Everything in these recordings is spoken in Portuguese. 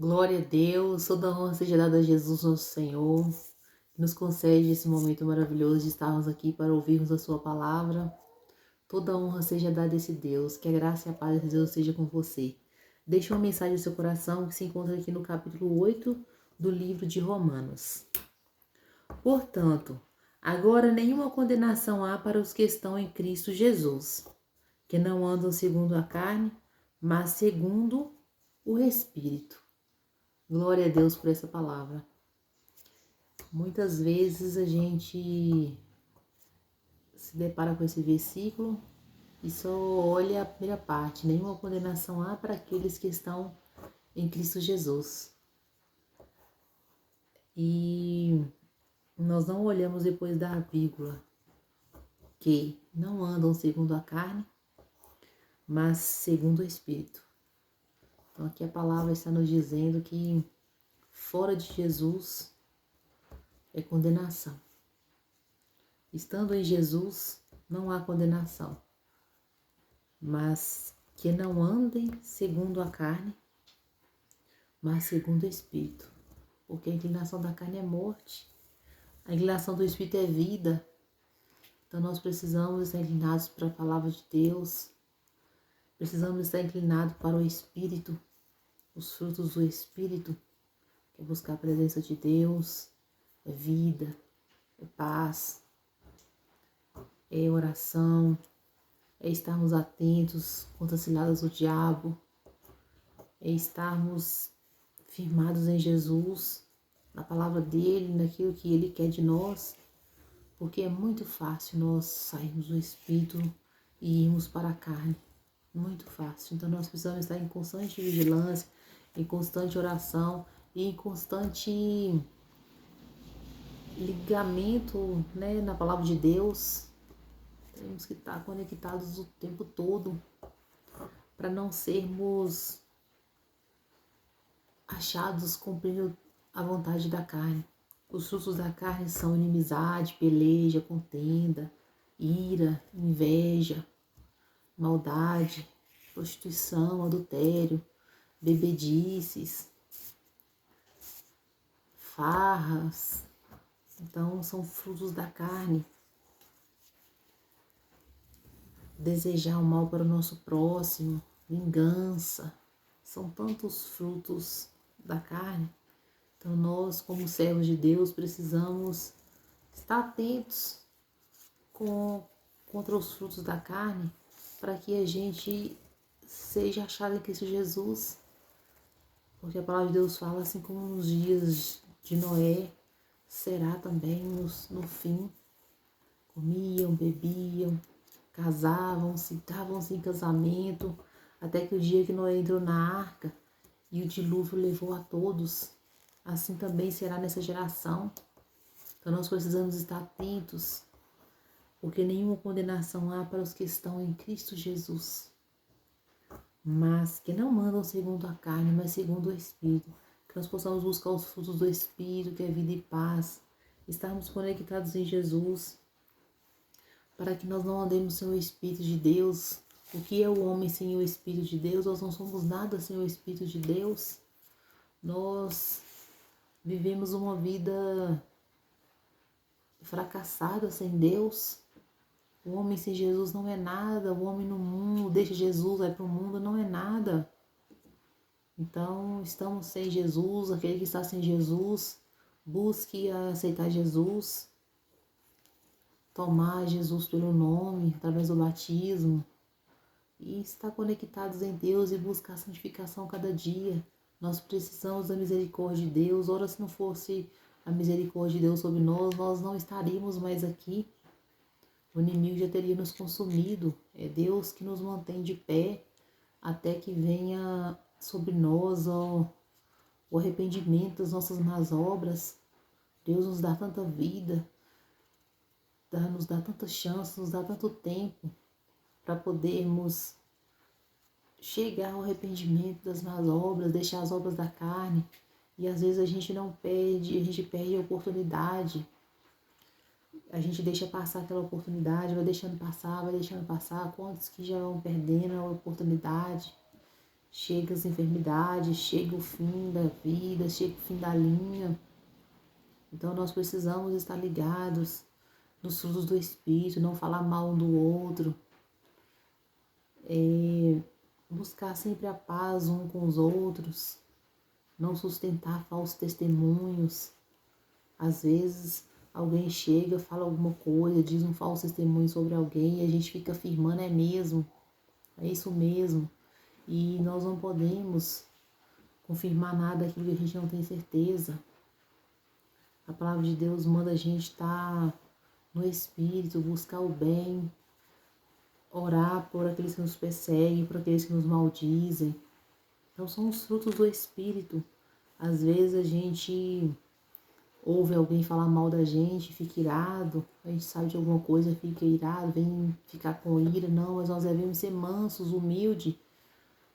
Glória a Deus, toda honra seja dada a Jesus, nosso Senhor, que nos concede esse momento maravilhoso de estarmos aqui para ouvirmos a sua palavra. Toda honra seja dada a esse Deus, que a graça e a paz de Deus seja com você. Deixe uma mensagem no seu coração que se encontra aqui no capítulo 8 do livro de Romanos. Portanto, agora nenhuma condenação há para os que estão em Cristo Jesus, que não andam segundo a carne, mas segundo o Espírito. Glória a Deus por essa palavra. Muitas vezes a gente se depara com esse versículo e só olha a primeira parte. Nenhuma condenação há para aqueles que estão em Cristo Jesus. E nós não olhamos depois da vírgula, que não andam segundo a carne, mas segundo o Espírito. Então aqui a palavra está nos dizendo que fora de Jesus é condenação. Estando em Jesus, não há condenação, mas que não andem segundo a carne, mas segundo o Espírito. Porque a inclinação da carne é morte, a inclinação do Espírito é vida. Então nós precisamos estar inclinados para a palavra de Deus, precisamos estar inclinados para o Espírito, os frutos do Espírito, que é buscar a presença de Deus, é vida, é paz, é oração, é estarmos atentos contra as ciladas do diabo, é estarmos firmados em Jesus, na palavra dele, naquilo que ele quer de nós, porque é muito fácil nós sairmos do Espírito e irmos para a carne, muito fácil. Então nós precisamos estar em constante vigilância, em constante oração e em constante ligamento, na palavra de Deus. Temos que estar conectados o tempo todo para não sermos achados cumprindo a vontade da carne. Os frutos da carne são inimizade, peleja, contenda, ira, inveja, maldade, prostituição, adultério, bebedices, farras. Então são frutos da carne. Desejar o mal para o nosso próximo, vingança, são tantos frutos da carne. Então nós, como servos de Deus, precisamos estar atentos contra os frutos da carne, para que a gente seja achado em Cristo Jesus. Porque a palavra de Deus fala, assim como nos dias de Noé, será também no fim. Comiam, bebiam, casavam-se, davam-se em casamento, até que o dia que Noé entrou na arca e o dilúvio levou a todos. Assim também será nessa geração. Então nós precisamos estar atentos, porque nenhuma condenação há para os que estão em Cristo Jesus, mas que não andam segundo a carne, mas segundo o Espírito. Que nós possamos buscar os frutos do Espírito, que é vida e paz, estarmos conectados em Jesus, para que nós não andemos sem o Espírito de Deus. O que é o homem sem o Espírito de Deus? Nós não somos nada sem o Espírito de Deus. Nós vivemos uma vida fracassada sem Deus. O homem sem Jesus não é nada. O homem no mundo, deixa Jesus, vai para o mundo, não é nada. Então, estamos sem Jesus. Aquele que está sem Jesus, busque aceitar Jesus, tomar Jesus pelo nome, através do batismo, e estar conectados em Deus e buscar a santificação cada dia. Nós precisamos da misericórdia de Deus. Ora, se não fosse a misericórdia de Deus sobre nós, nós não estaríamos mais aqui. O inimigo já teria nos consumido. É Deus que nos mantém de pé até que venha sobre nós o arrependimento das nossas más obras. Deus nos dá tanta vida, nos dá tanta chance, nos dá tanto tempo para podermos chegar ao arrependimento das más obras, deixar as obras da carne. E às vezes a gente perde a oportunidade. A gente deixa passar aquela oportunidade, vai deixando passar. Quantos que já vão perdendo a oportunidade? chega as enfermidades, chega o fim da vida, chega o fim da linha. Então nós precisamos estar ligados nos frutos do Espírito, não falar mal um do outro, buscar sempre a paz um com os outros, não sustentar falsos testemunhos. Às vezes alguém chega, fala alguma coisa, diz um falso testemunho sobre alguém e a gente fica afirmando, é mesmo, é isso mesmo. E nós não podemos confirmar nada daquilo que a gente não tem certeza. A palavra de Deus manda a gente estar no Espírito, buscar o bem, orar por aqueles que nos perseguem, por aqueles que nos maldizem. Então são os frutos do Espírito. Às vezes a gente ouve alguém falar mal da gente, fica irado, a gente sabe de alguma coisa, fica irado, vem ficar com ira. Não, mas nós devemos ser mansos, humildes.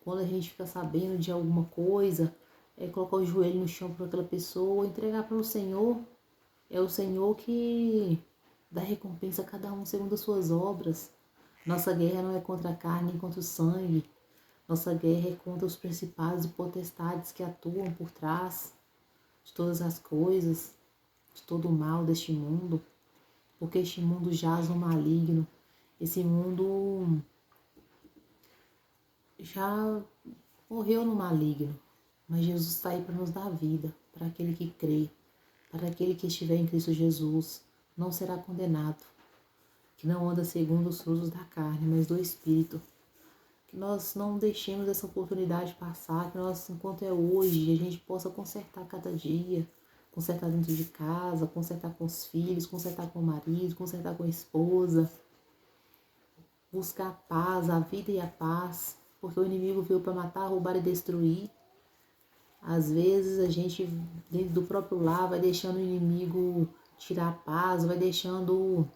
Quando a gente fica sabendo de alguma coisa, é colocar o joelho no chão para aquela pessoa, entregar para o Senhor. É o Senhor que dá recompensa a cada um segundo as suas obras. Nossa guerra não é contra a carne nem contra o sangue. Nossa guerra é contra os principados e potestades que atuam por trás de todas as coisas, de todo o mal deste mundo. Porque este mundo jaz no maligno. Esse mundo já morreu no maligno. Mas Jesus está aí para nos dar vida, para aquele que crê, para aquele que estiver em Cristo Jesus, não será condenado, que não anda segundo os frutos da carne, mas do Espírito. Que nós não deixemos essa oportunidade passar, que nós, enquanto é hoje, a gente possa consertar cada dia, consertar dentro de casa, consertar com os filhos, consertar com o marido, consertar com a esposa, buscar a paz, a vida e a paz, porque o inimigo veio para matar, roubar e destruir. Às vezes a gente, dentro do próprio lar, vai deixando o inimigo tirar a paz, vai deixando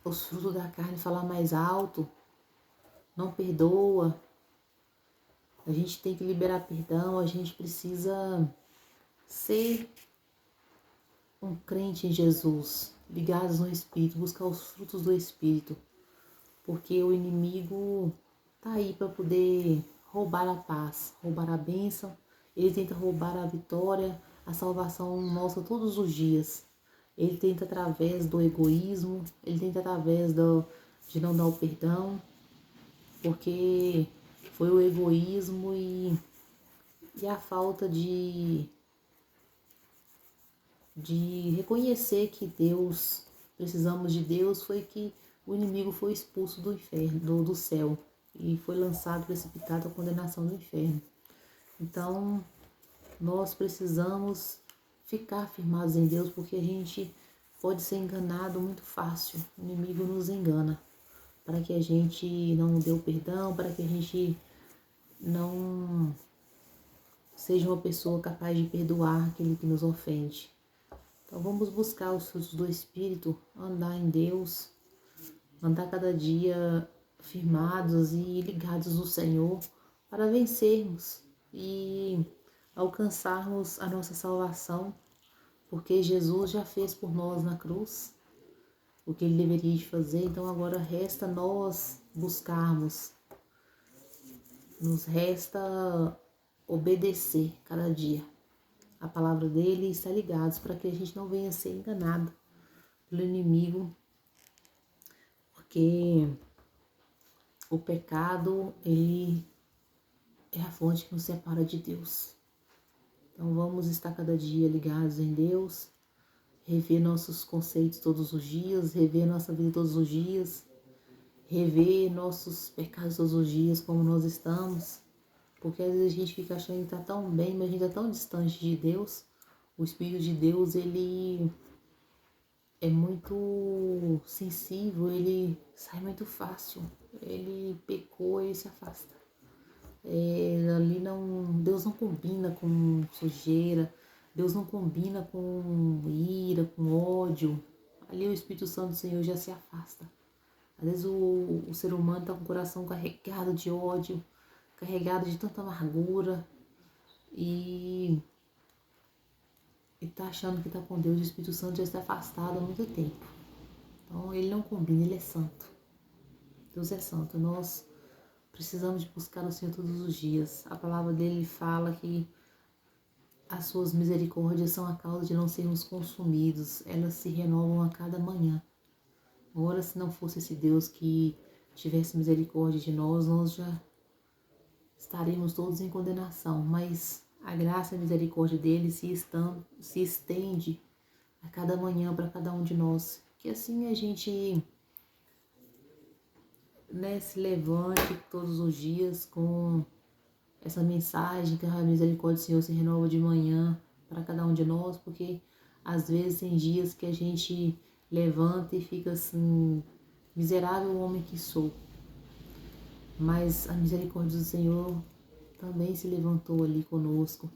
os frutos da carne falar mais alto, não perdoa. A gente tem que liberar perdão, a gente precisa ser um crente em Jesus, ligados no Espírito, buscar os frutos do Espírito, porque o inimigo está aí para poder roubar a paz, roubar a bênção. Ele tenta roubar a vitória, a salvação nossa todos os dias. Ele tenta através do egoísmo, ele tenta através de não dar o perdão, porque foi o egoísmo e a falta de reconhecer que Deus, precisamos de Deus, foi que o inimigo foi expulso do inferno, do céu, e foi lançado, precipitado à condenação do inferno. Então, nós precisamos ficar firmados em Deus, porque a gente pode ser enganado muito fácil. O inimigo nos engana, para que a gente não dê o perdão, para que a gente não seja uma pessoa capaz de perdoar aquele que nos ofende. Então vamos buscar os frutos do Espírito, andar em Deus, andar cada dia firmados e ligados no Senhor, para vencermos e alcançarmos a nossa salvação, porque Jesus já fez por nós na cruz o que Ele deveria de fazer. Então agora resta nós buscarmos, nos resta obedecer cada dia a palavra dele e estar ligados para que a gente não venha a ser enganado pelo inimigo, porque o pecado, ele é a fonte que nos separa de Deus. Então vamos estar cada dia ligados em Deus, rever nossos conceitos todos os dias, rever nossa vida todos os dias, rever nossos pecados todos os dias, como nós estamos, porque às vezes a gente fica achando que está tão bem, mas a gente está tão distante de Deus. O Espírito de Deus, ele é muito sensível, ele sai muito fácil, ele pecou, ele se afasta. Ali não, Deus não combina com sujeira, Deus não combina com ira, com ódio. Ali o Espírito Santo do Senhor já se afasta. Às vezes o ser humano está com o coração carregado de ódio, carregado de tanta amargura e está achando que está com Deus. O Espírito Santo já está afastado há muito tempo. Então ele não combina, ele é santo. Deus é santo. Nós Precisamos de buscar o Senhor todos os dias. A palavra dele fala que as suas misericórdias são a causa de não sermos consumidos. Elas se renovam a cada manhã. Ora, se não fosse esse Deus que tivesse misericórdia de nós, nós já estaríamos todos em condenação. Mas a graça e a misericórdia dele se estende a cada manhã para cada um de nós. Que assim a gente, se levante todos os dias com essa mensagem que a misericórdia do Senhor se renova de manhã para cada um de nós, porque às vezes tem dias que a gente levanta e fica assim, miserável homem que sou. Mas a misericórdia do Senhor também se levantou ali conosco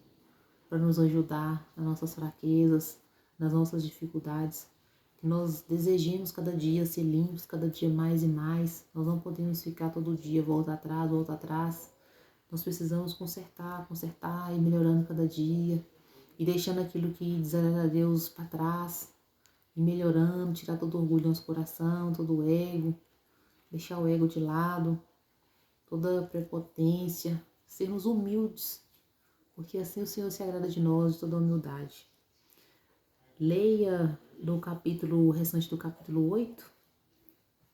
para nos ajudar nas nossas fraquezas, nas nossas dificuldades. Que nós desejemos cada dia ser limpos, cada dia mais e mais. Nós não podemos ficar todo dia volta atrás, volta atrás. Nós precisamos consertar e melhorando cada dia. E deixando aquilo que desagrada a Deus para trás. E melhorando, tirar todo o orgulho do nosso coração, todo o ego. Deixar o ego de lado, toda a prepotência. Sermos humildes, porque assim o Senhor se agrada de nós, de toda a humildade. Leia o restante do capítulo 8,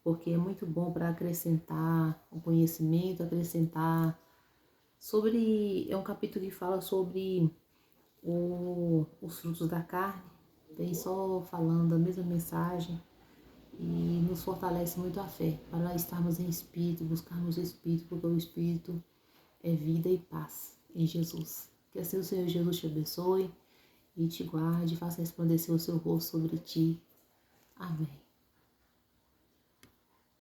porque é muito bom para acrescentar o conhecimento, acrescentar é um capítulo que fala sobre os frutos da carne, tem só falando a mesma mensagem e nos fortalece muito a fé, para estarmos em espírito, buscarmos o espírito, porque o espírito é vida e paz em Jesus. Que assim o Senhor Jesus te abençoe e te guarde, faça resplandecer o seu rosto sobre ti. Amém.